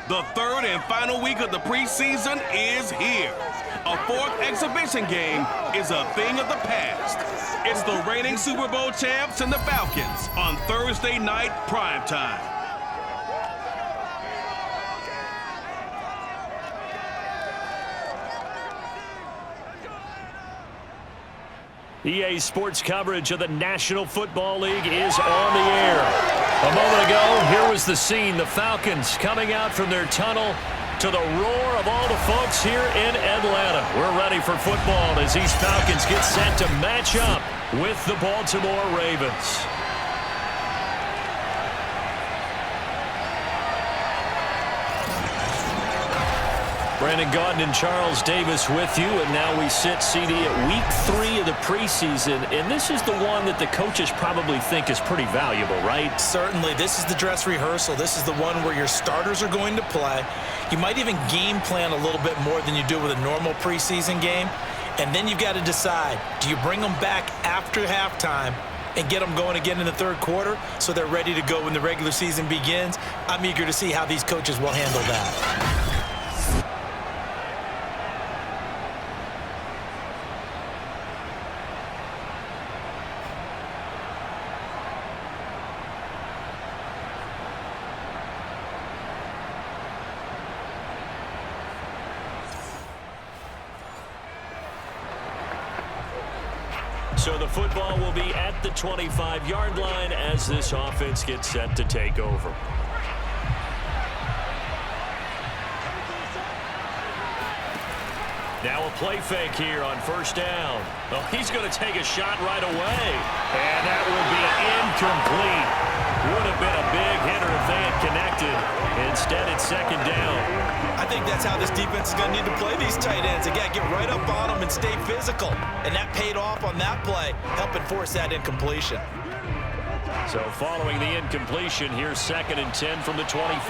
The third and final week of the preseason is here. A fourth exhibition game is a thing of the past. It's the reigning Super Bowl champs and the Falcons on Thursday night primetime. EA Sports coverage of the National Football League is on the air. A moment ago, here was the scene. The Falcons coming out from their tunnel to the roar of all the folks here in Atlanta. We're ready for football as these Falcons get set to match up with the Baltimore Ravens. Brandon Gaudin and Charles Davis with you, and now we sit, CD, at week 3 of the preseason, and this is the one that the coaches probably think is pretty valuable, right? Certainly. This is the dress rehearsal. This is the one where your starters are going to play. You might even game plan a little bit more than you do with a normal preseason game, and then you've got to decide, do you bring them back after halftime and get them going again in the third quarter so they're ready to go when the regular season begins? I'm eager to see how these coaches will handle that. So the football will be at the 25-yard line as this offense gets set to take over. Now a play fake here on first down. Oh, he's going to take a shot right away. And that will be incomplete. Would have been a big hitter if they had connected. Instead, it's second down. I think that's how this defense is going to need to play these tight ends. They got to get right up on them and stay physical. And that paid off on that play, helping force that incompletion. So following the incompletion, here's 2nd and 10 from the 25.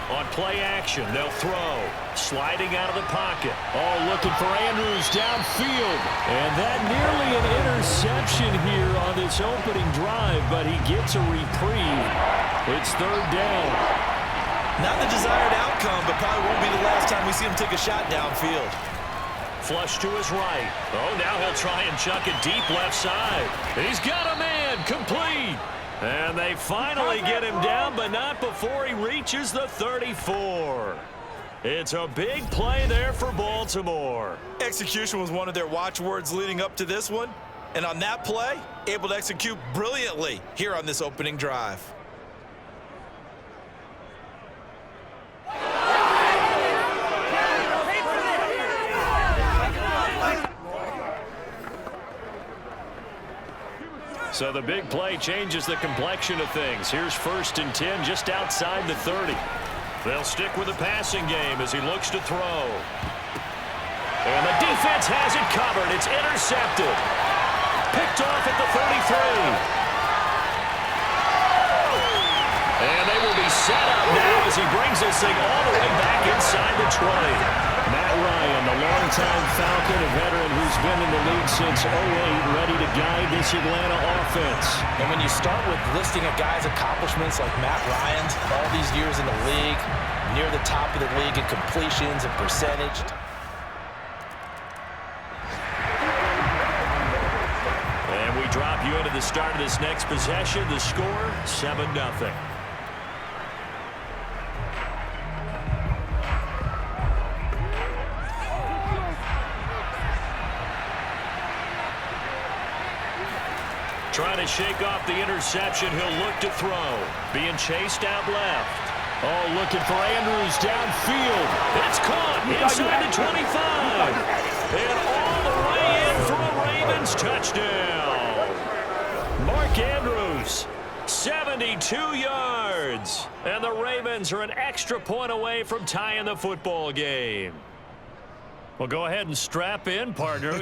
On play action, they'll throw. Sliding out of the pocket. Oh, looking for Andrews downfield. And that nearly an interception here on this opening drive, but he gets a reprieve. It's third down. Not the desired outcome, but probably won't be the last time we see him take a shot downfield. Flush to his right. Oh, now he'll try and chuck it deep left side. He's got a man, complete. And they finally get him down, but not before he reaches the 34. It's a big play there for Baltimore. Execution was one of their watchwords leading up to this one. And on that play, able to execute brilliantly here on this opening drive. So the big play changes the complexion of things. Here's 1st and 10 just outside the 30. They'll stick with the passing game as he looks to throw. And the defense has it covered. It's intercepted. Picked off at the 33. And they will be set up now as he brings this thing all the way back inside the 20. Matt Ryan, the longtime Falcon, a veteran who's been in the league since 08, ready to guide this Atlanta offense. And when you start with listing a guy's accomplishments like Matt Ryan's, all these years in the league, near the top of the league in completions and percentage. And we drop you into the start of this next possession. The score, 7-0. Trying to shake off the interception. He'll look to throw. Being chased out left. Oh, looking for Andrews downfield. It's caught inside the 25. And all the way in for a Ravens touchdown. Mark Andrews, 72 yards. And the Ravens are an extra point away from tying the football game. Well, go ahead and strap in, partner.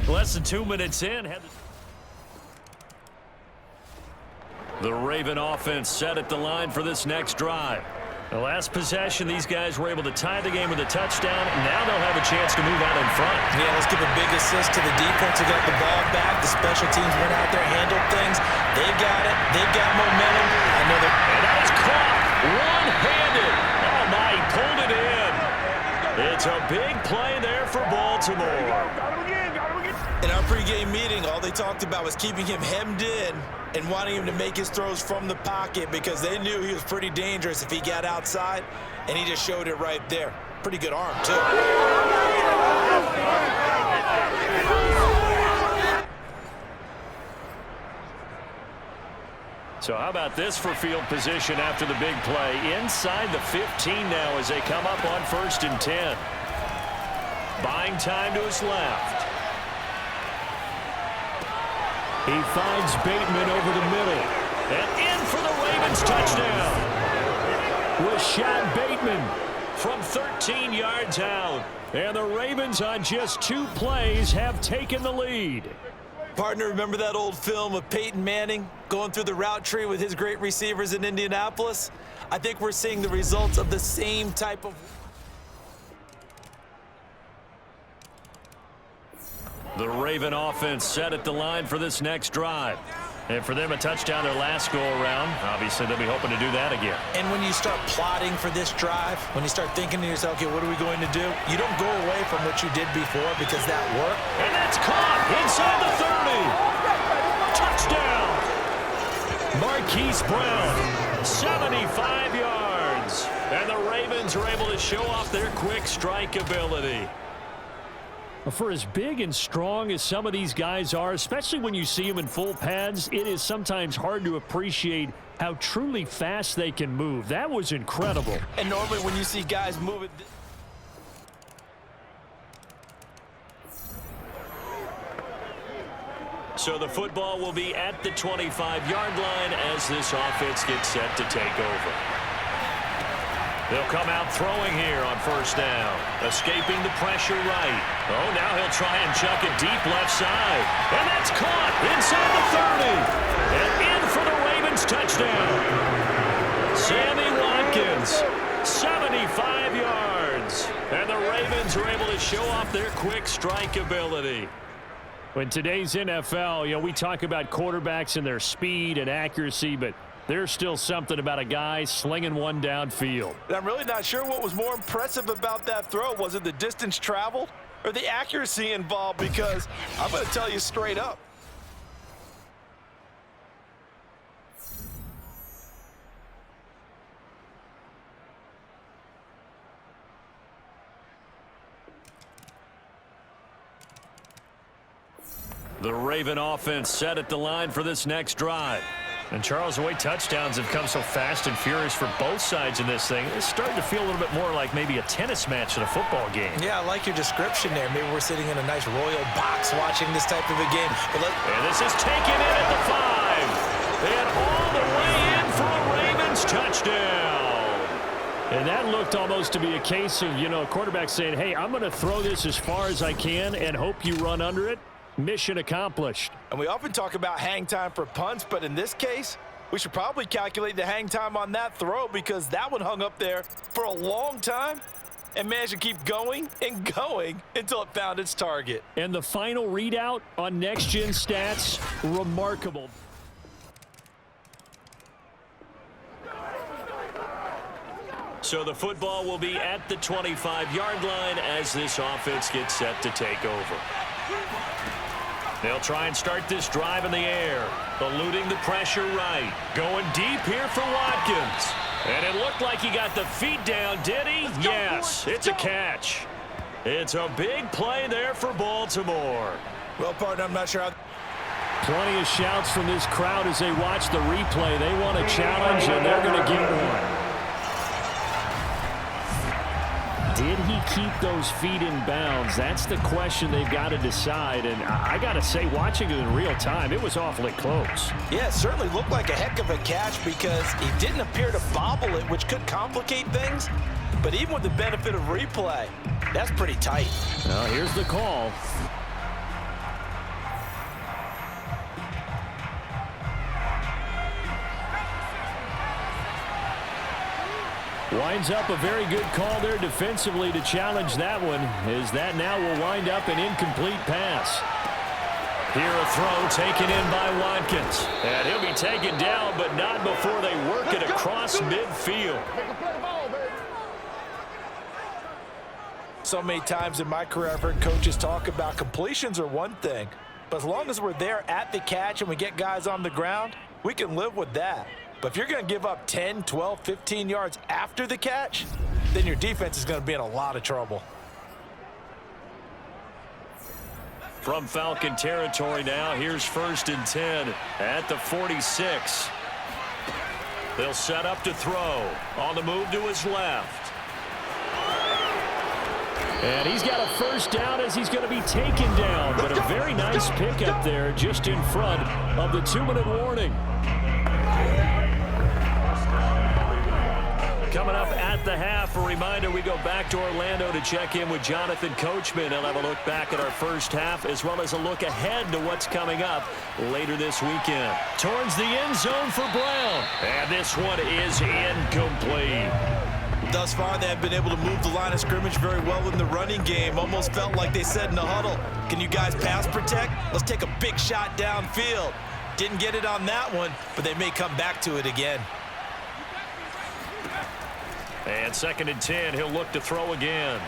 Less than 2 minutes in. The Raven offense set at the line for this next drive. The last possession, these guys were able to tie the game with a touchdown. Now they'll have a chance to move out in front. Yeah, let's give a big assist to the defense who got the ball back. The special teams went out there, handled things. They got it. They've got momentum. I know that. And that is caught Baltimore. In our pregame meeting, all they talked about was keeping him hemmed in and wanting him to make his throws from the pocket because they knew he was pretty dangerous if he got outside, and he just showed it right there. Pretty good arm, too. So how about this for field position after the big play? Inside the 15 now as they come up on 1st and 10. Buying time to his left. He finds Bateman over the middle. And in for the Ravens touchdown. Rashad Bateman from 13 yards out. And the Ravens on just 2 plays have taken the lead. Partner, remember that old film of Peyton Manning going through the route tree with his great receivers in Indianapolis? I think we're seeing the results of the same type of... The Raven offense set at the line for this next drive. And for them, a touchdown their last go-around. Obviously, they'll be hoping to do that again. And when you start plotting for this drive, when you start thinking to yourself, okay, what are we going to do? You don't go away from what you did before because that worked. And that's caught inside the 30. Touchdown. Marquise Brown, 75 yards. And the Ravens are able to show off their quick strike ability. For as big and strong as some of these guys are, especially when you see them in full pads, it is sometimes hard to appreciate how truly fast they can move. That was incredible. And normally when you see guys moving... So the football will be at the 25-yard line as this offense gets set to take over. They'll come out throwing here on 1st down. Escaping the pressure right. Oh, now he'll try and chuck it deep left side. And that's caught inside the 30. And in for the Ravens touchdown. Sammy Watkins, 75 yards. And the Ravens are able to show off their quick strike ability. In today's NFL, we talk about quarterbacks and their speed and accuracy, but there's still something about a guy slinging one downfield. I'm really not sure what was more impressive about that throw. Was it the distance traveled or the accuracy involved? Because I'm going to tell you straight up. The Raven offense set at the line for this next drive. And Charles, the way touchdowns have come so fast and furious for both sides in this thing, it's starting to feel a little bit more like maybe a tennis match in a football game. Yeah, I like your description there. Maybe we're sitting in a nice royal box watching this type of a game. And this is taken in at the 5. And all the way in for a Ravens touchdown. And that looked almost to be a case of, a quarterback saying, hey, I'm going to throw this as far as I can and hope you run under it. Mission accomplished. And we often talk about hang time for punts, but in this case, we should probably calculate the hang time on that throw because that one hung up there for a long time and managed to keep going and going until it found its target. And the final readout on Next Gen Stats, remarkable. So the football will be at the 25-yard line as this offense gets set to take over. They'll try and start this drive in the air, eluding the pressure right. Going deep here for Watkins. And it looked like he got the feet down, did he? Yes, it's a catch. It's a big play there for Baltimore. Well, partner, I'm not sure how... Plenty of shouts from this crowd as they watch the replay. They want a challenge, and they're going to get one. Did he keep those feet in bounds? That's the question they've got to decide. And I got to say, watching it in real time, it was awfully close. Yeah, it certainly looked like a heck of a catch because he didn't appear to bobble it, which could complicate things. But even with the benefit of replay, that's pretty tight. Well, here's the call. Winds up a very good call there defensively to challenge that one, as that now will wind up an incomplete pass. Here a throw taken in by Watkins. And he'll be taken down, but not before they work it across midfield. So many times in my career, I've heard coaches talk about completions are one thing, but as long as we're there at the catch and we get guys on the ground, we can live with that. But if you're going to give up 10, 12, 15 yards after the catch, then your defense is going to be in a lot of trouble. From Falcon territory now, here's 1st and 10 at the 46. They'll set up to throw. On the move to his left. And he's got a first down as he's going to be taken down. But a very nice pickup there just in front of the 2-minute warning. Coming up at the half, a reminder, we go back to Orlando to check in with Jonathan Coachman. He'll have a look back at our first half as well as a look ahead to what's coming up later this weekend. Towards the end zone for Brown. And this one is incomplete. Thus far, they have been able to move the line of scrimmage very well in the running game. Almost felt like they said in the huddle, can you guys pass protect? Let's take a big shot downfield. Didn't get it on that one, but they may come back to it again. And 2nd and 10, he'll look to throw again.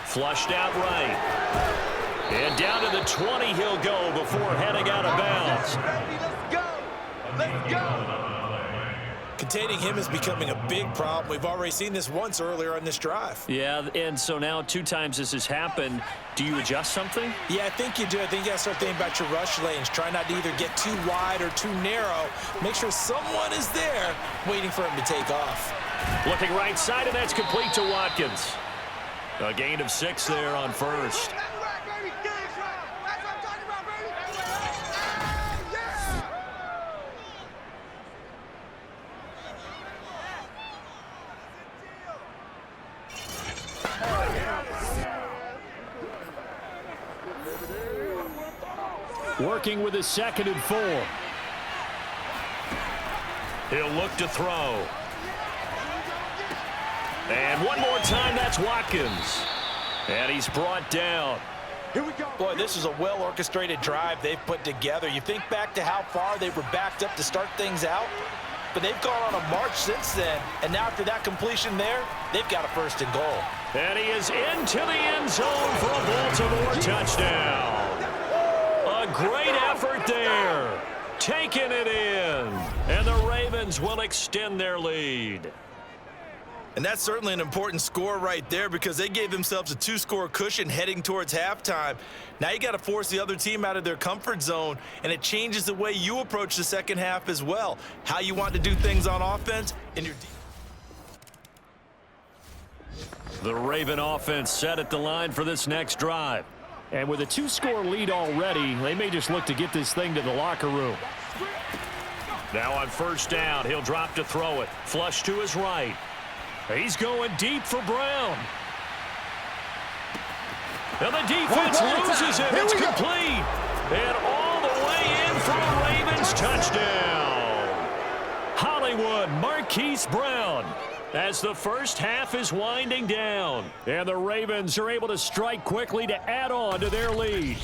Flushed out right. And down to the 20 he'll go before heading out of bounds. Let's go! Let's go! Containing him is becoming a big problem. We've already seen this once earlier on this drive. Yeah, and so now 2 times this has happened. Do you adjust something? Yeah, I think you do. I think you got to start thinking about your rush lanes. Try not to either get too wide or too narrow. Make sure someone is there waiting for him to take off. Looking right side, and that's complete to Watkins. A gain of 6 there on first. Working with his 2nd and 4. He'll look to throw. And one more time, that's Watkins. And he's brought down. Here we go. Boy, this is a well-orchestrated drive they've put together. You think back to how far they were backed up to start things out, but they've gone on a march since then. And now after that completion there, they've got a 1st and goal. And he is into the end zone for a Baltimore touchdown. A great effort there. Taking it in. And the Ravens will extend their lead. And that's certainly an important score right there because they gave themselves a 2-score cushion heading towards halftime. Now you got to force the other team out of their comfort zone, and it changes the way you approach the second half as well. How you want to do things on offense and your defense. The Raven offense set at the line for this next drive. And with a 2-score lead already, they may just look to get this thing to the locker room. Now on 1st down, he'll drop to throw it. Flush to his right. He's going deep for Brown. And the defense loses it. It's complete. And all the way in for a Ravens touchdown. Hollywood Marquise Brown. As the first half is winding down. And the Ravens are able to strike quickly to add on to their lead.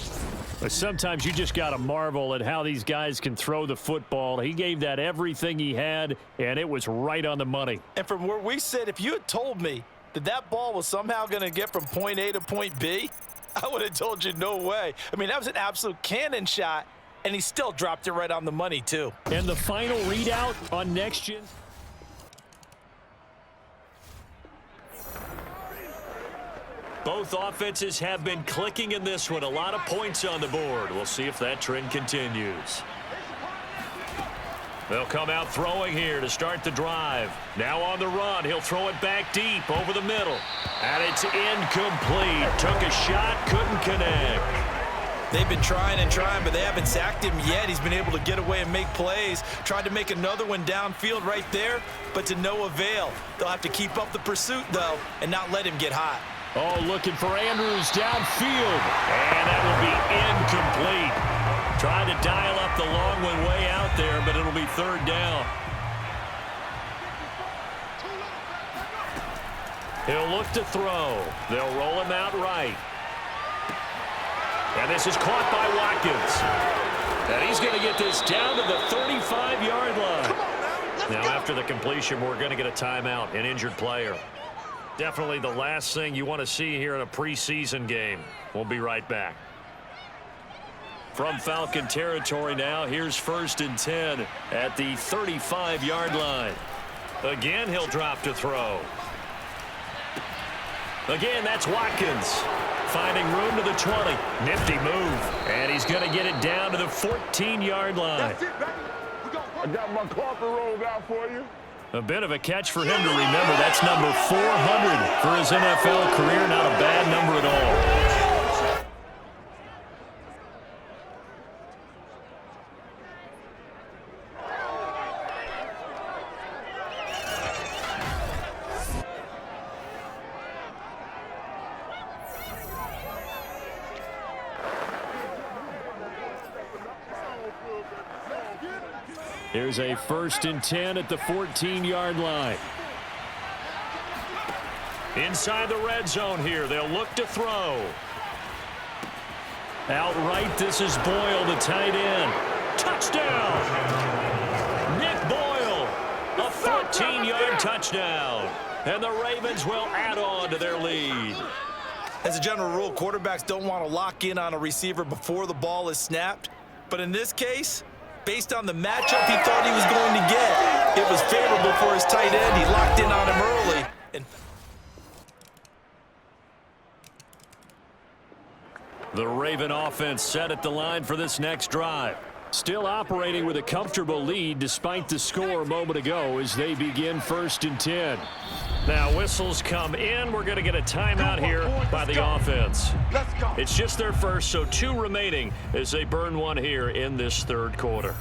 But sometimes you just got to marvel at how these guys can throw the football. He gave that everything he had, and it was right on the money. And from where we sit, if you had told me that that ball was somehow going to get from point A to point B, I would have told you no way. I mean, that was an absolute cannon shot, and he still dropped it right on the money, too. And the final readout on Next Gen. Both offenses have been clicking in this one. A lot of points on the board. We'll see if that trend continues. They'll come out throwing here to start the drive. Now on the run. He'll throw it back deep over the middle. And it's incomplete. Took a shot, couldn't connect. They've been trying and trying, but they haven't sacked him yet. He's been able to get away and make plays. Tried to make another one downfield right there, but to no avail. They'll have to keep up the pursuit, though, and not let him get hot. Oh, looking for Andrews downfield. And that will be incomplete. Trying to dial up the long one way out there, but it'll be 3rd down. He'll look to throw. They'll roll him out right. And this is caught by Watkins. And he's going to get this down to the 35-yard line. Now, after the completion, we're going to get a timeout, an injured player. Definitely the last thing you want to see here in a preseason game. We'll be right back. From Falcon territory now, here's 1st and 10 at the 35-yard line. Again, he'll drop to throw. Again, that's Watkins. Finding room to the 20. Nifty move. And he's going to get it down to the 14-yard line. That's it, baby. I got my carpet rolled out for you. A bit of a catch for him to remember. That's number 400 for his NFL career. Not a bad number at all. Here's a 1st and 10 at the 14-yard line. Inside the red zone here. They'll look to throw. Outright, this is Boyle, the tight end. Touchdown! Nick Boyle, a 14-yard touchdown. And the Ravens will add on to their lead. As a general rule, quarterbacks don't want to lock in on a receiver before the ball is snapped. But in this case, based on the matchup he thought he was going to get, it was favorable for his tight end. He locked in on him early. The Raven offense set at the line for this next drive. Still operating with a comfortable lead despite the score a moment ago as they begin 1st and 10. Now whistles come in. We're going to get a timeout here by the offense. Let's go. It's just their first, so 2 remaining as they burn one here in this 3rd quarter.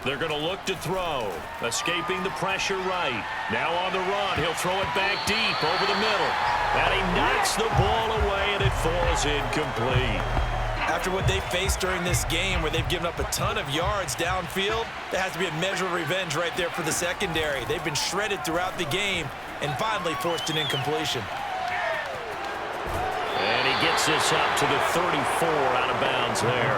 They're going to look to throw. Escaping the pressure right. Now on the run. He'll throw it back deep over the middle. And he knocks the ball away, and it falls incomplete. After what they faced during this game where they've given up a ton of yards downfield, there has to be a measure of revenge right there for the secondary. They've been shredded throughout the game and finally forced an incompletion. And he gets this up to the 34 out of bounds there.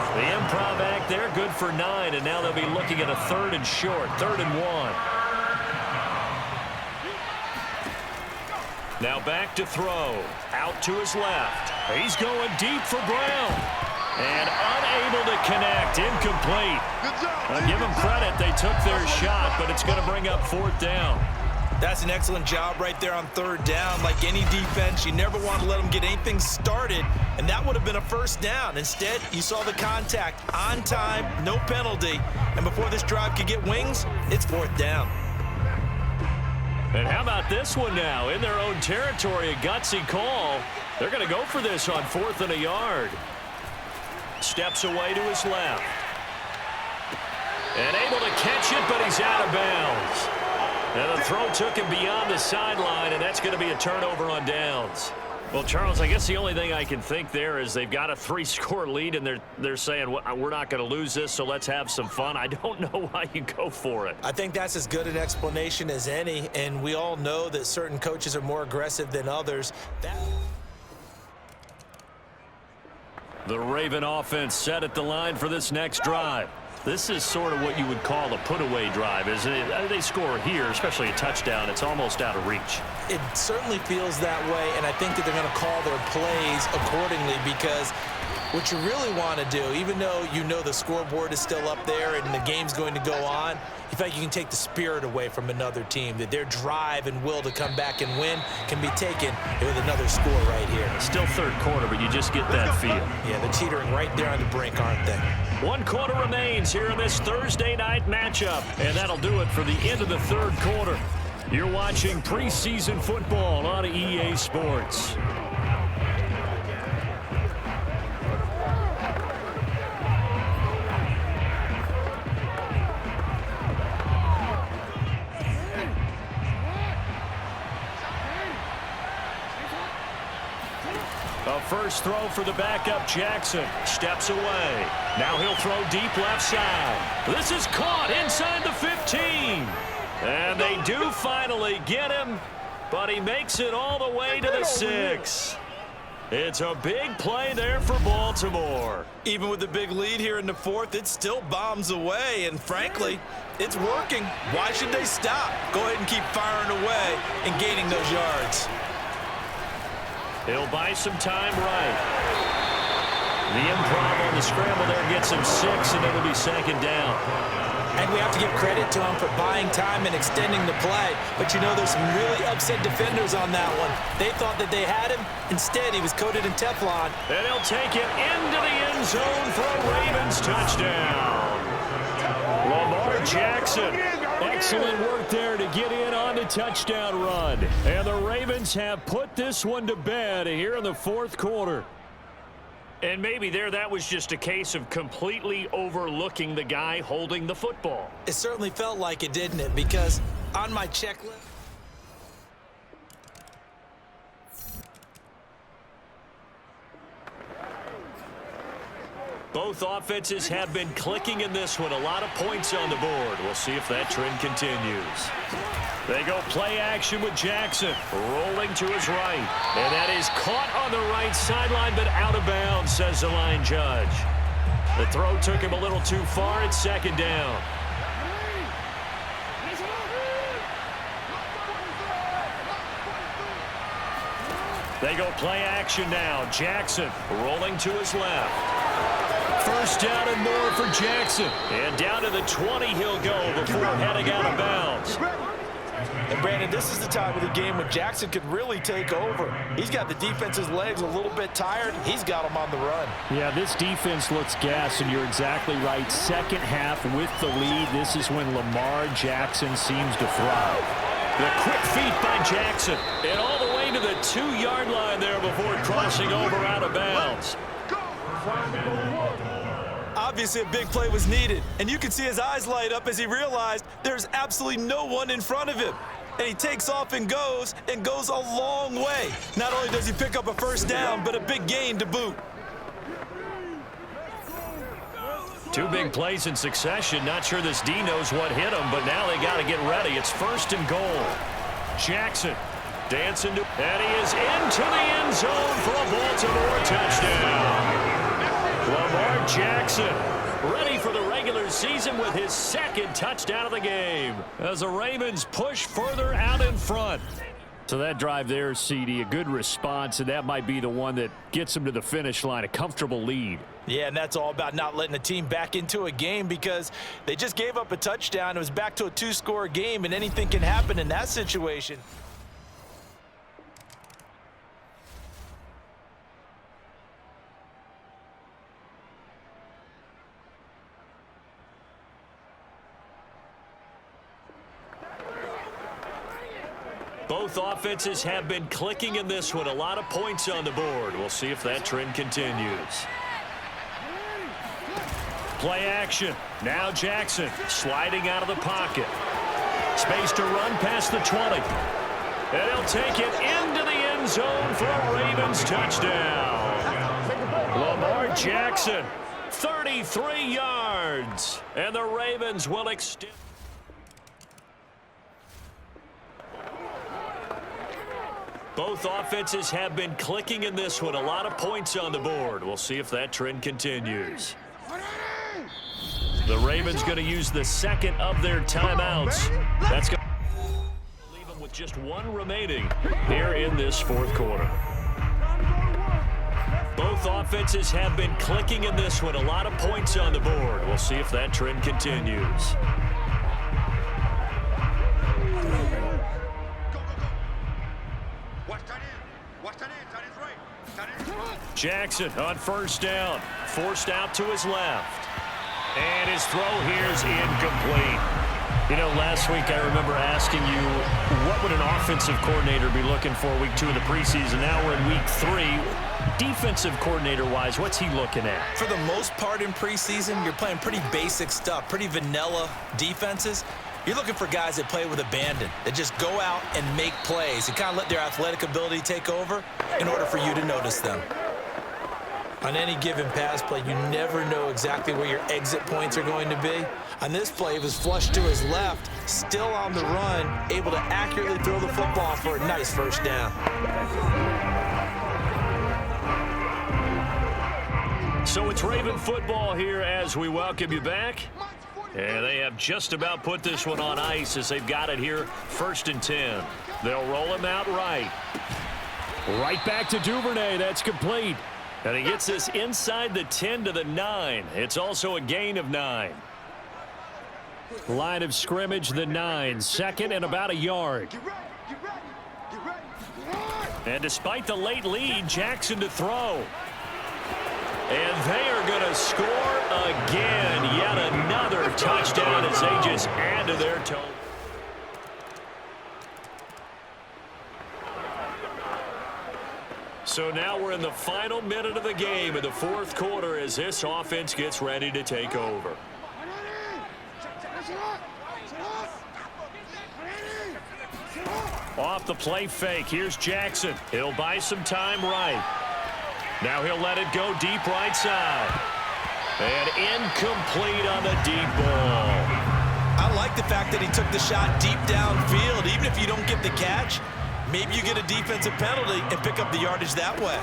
The improv act there, good for 9, and now they'll be looking at a 3rd and short, 3rd and 1. Now back to throw. Out to his left. He's going deep for Brown. And unable to connect. Incomplete. I'll give them credit. They took their shot, but it's going to bring up 4th down. That's an excellent job right there on 3rd down. Like any defense, you never want to let them get anything started, and that would have been a 1st down. Instead, you saw the contact on time, no penalty, and before this drive could get wings, it's 4th down. And how about this one now? In their own territory, a gutsy call. They're going to go for this on 4th and a yard. Steps away to his left. And able to catch it, but he's out of bounds. And the throw took him beyond the sideline, and that's going to be a turnover on downs. Well, Charles, I guess the only thing I can think there is they've got a 3-score lead, and they're saying, well, we're not going to lose this, so let's have some fun. I don't know why you go for it. I think that's as good an explanation as any, and we all know that certain coaches are more aggressive than others. The Raven offense set at the line for this next drive. This is sort of what you would call a put-away drive, isn't it? They score here, especially a touchdown. It's almost out of reach. It certainly feels that way, and I think that they're going to call their plays accordingly because what you really want to do, even though you know the scoreboard is still up there and the game's going to go on, in fact, you can take the spirit away from another team, that their drive and will to come back and win can be taken with another score right here. Still 3rd quarter, but you just get that feel. Yeah, they're teetering right there on the brink, aren't they? 1 quarter remains here in this Thursday night matchup, and that'll do it for the end of the 3rd quarter. You're watching preseason football on EA Sports. A first throw for the backup Jackson. Steps away. Now he'll throw deep left side. This is caught inside the 15. And they do finally get him, but he makes it all the way to the 6. It's a big play there for Baltimore. Even with the big lead here in the fourth, it still bombs away, and frankly, it's working. Why should they stop? Go ahead and keep firing away and gaining those yards. He'll buy some time right. The improv on the scramble there gets him 6, and it'll be second down. And we have to give credit to him for buying time and extending the play. But you know, there's some really upset defenders on that one. They thought that they had him. Instead, he was coated in Teflon. And he'll take it into the end zone for a Ravens touchdown. Lamar Jackson. Excellent work there to get in on the touchdown run. And the Ravens have put this one to bed here in the fourth quarter. And maybe that was just a case of completely overlooking the guy holding the football. It certainly felt like it, didn't it? Because on my checklist, both offenses have been clicking in this one. A lot of points on the board. We'll see if that trend continues. They go play action with Jackson, rolling to his right. And that is caught on the right sideline, but out of bounds, says the line judge. The throw took him a little too far. It's second down. They go play action now. Jackson rolling to his left. First down and more for Jackson. And down to the 20 he'll go before heading out of bounds. and Brandon, this is the time of the game when Jackson could really take over. He's got the defense's legs a little bit tired. He's got them on the run. Yeah, this defense looks gassed, and you're exactly right. Second half with the lead, this is when Lamar Jackson seems to thrive. The quick feet by Jackson. And all the way to the 2-yard line there before crossing over out of bounds. Obviously, a big play was needed, and you can see his eyes light up as he realized there's absolutely no one in front of him. And he takes off and goes a long way. Not only does he pick up a first down, but a big gain to boot. Two big plays in succession. Not sure this D knows what hit him, but now they got to get ready. It's first and goal. Jackson dancing to, and he is into the end zone for a Baltimore touchdown. Lamar Jackson ready for the regular season with his second touchdown of the game as the Ravens push further out in front. So that drive there, CD, a good response, and that might be the one that gets them to the finish line, a comfortable lead. Yeah, and that's all about not letting the team back into a game because they just gave up a touchdown. It was back to a 2-score game, and anything can happen in that situation. Both offenses have been clicking in this one. A lot of points on the board. We'll see if that trend continues. Play action. Now Jackson sliding out of the pocket. Space to run past the 20. And he'll take it into the end zone for a Ravens touchdown. Lamar Jackson, 33 yards. And the Ravens will extend. Both offenses have been clicking in this one. A lot of points on the board. We'll see if that trend continues. The Ravens going to use the second of their timeouts. That's going to leave them with just one remaining here in this fourth quarter. Both offenses have been clicking in this one. A lot of points on the board. We'll see if that trend continues. Jackson on first down, forced out to his left. And his throw here is incomplete. You know, last week I remember asking you, what would an offensive coordinator be looking for week 2 of the preseason? Now we're in week 3. Defensive coordinator-wise, what's he looking at? For the most part in preseason, you're playing pretty basic stuff, pretty vanilla defenses. You're looking for guys that play with abandon, that just go out and make plays and kind of let their athletic ability take over in order for you to notice them. On any given pass play, you never know exactly where your exit points are going to be. On this play, it was flushed to his left, still on the run, able to accurately throw the football for a nice first down. So it's Raven football here as we welcome you back. And they have just about put this one on ice as they've got it here, 1st and 10. They'll roll him out right. Right back to Duvernay. That's complete. And he gets this inside the 10 to the 9. It's also a gain of 9. Line of scrimmage, the 9. 2nd and about a yard. And despite the late lead, Jackson to throw. And they are going to score again. Yet another touchdown as they just add to their total. So now we're in the final minute of the game in the 4th quarter as this offense gets ready to take over. Off the play fake. Here's Jackson. He'll buy some time right. Now he'll let it go deep right side. And incomplete on the deep ball. I like the fact that he took the shot deep downfield. Even if you don't get the catch, maybe you get a defensive penalty and pick up the yardage that way.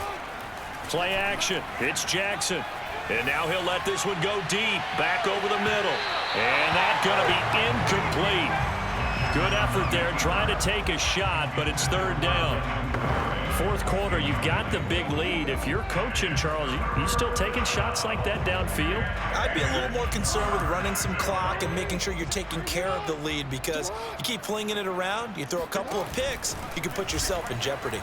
Play action. It's Jackson. And now he'll let this one go deep. Back over the middle. And that's going to be incomplete. Good effort there trying to take a shot, but it's 3rd down. 4th quarter, you've got the big lead. If you're coaching, Charles, you still taking shots like that downfield? I'd be a little more concerned with running some clock and making sure you're taking care of the lead, because you keep flinging it around, you throw a couple of picks, you can put yourself in jeopardy.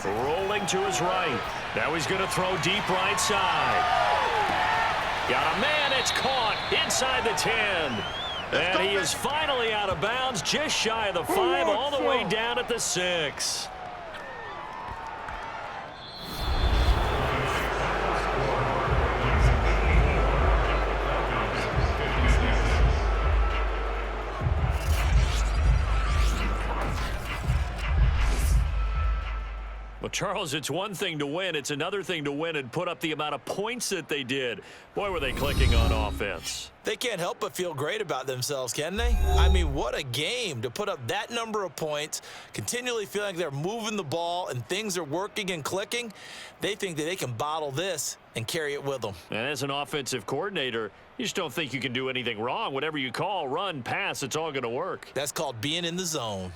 Rolling to his right. Now he's going to throw deep right side. Got a man. It's caught inside the 10. And he is finally out of bounds, just shy of the 5, all the way down at the 6. Well, Charles, it's one thing to win. It's another thing to win and put up the amount of points that they did. Boy, were they clicking on offense. They can't help but feel great about themselves, can they? I mean, what a game to put up that number of points, continually feeling like they're moving the ball and things are working and clicking. They think that they can bottle this and carry it with them. And as an offensive coordinator, you just don't think you can do anything wrong. Whatever you call, run, pass, it's all going to work. That's called being in the zone.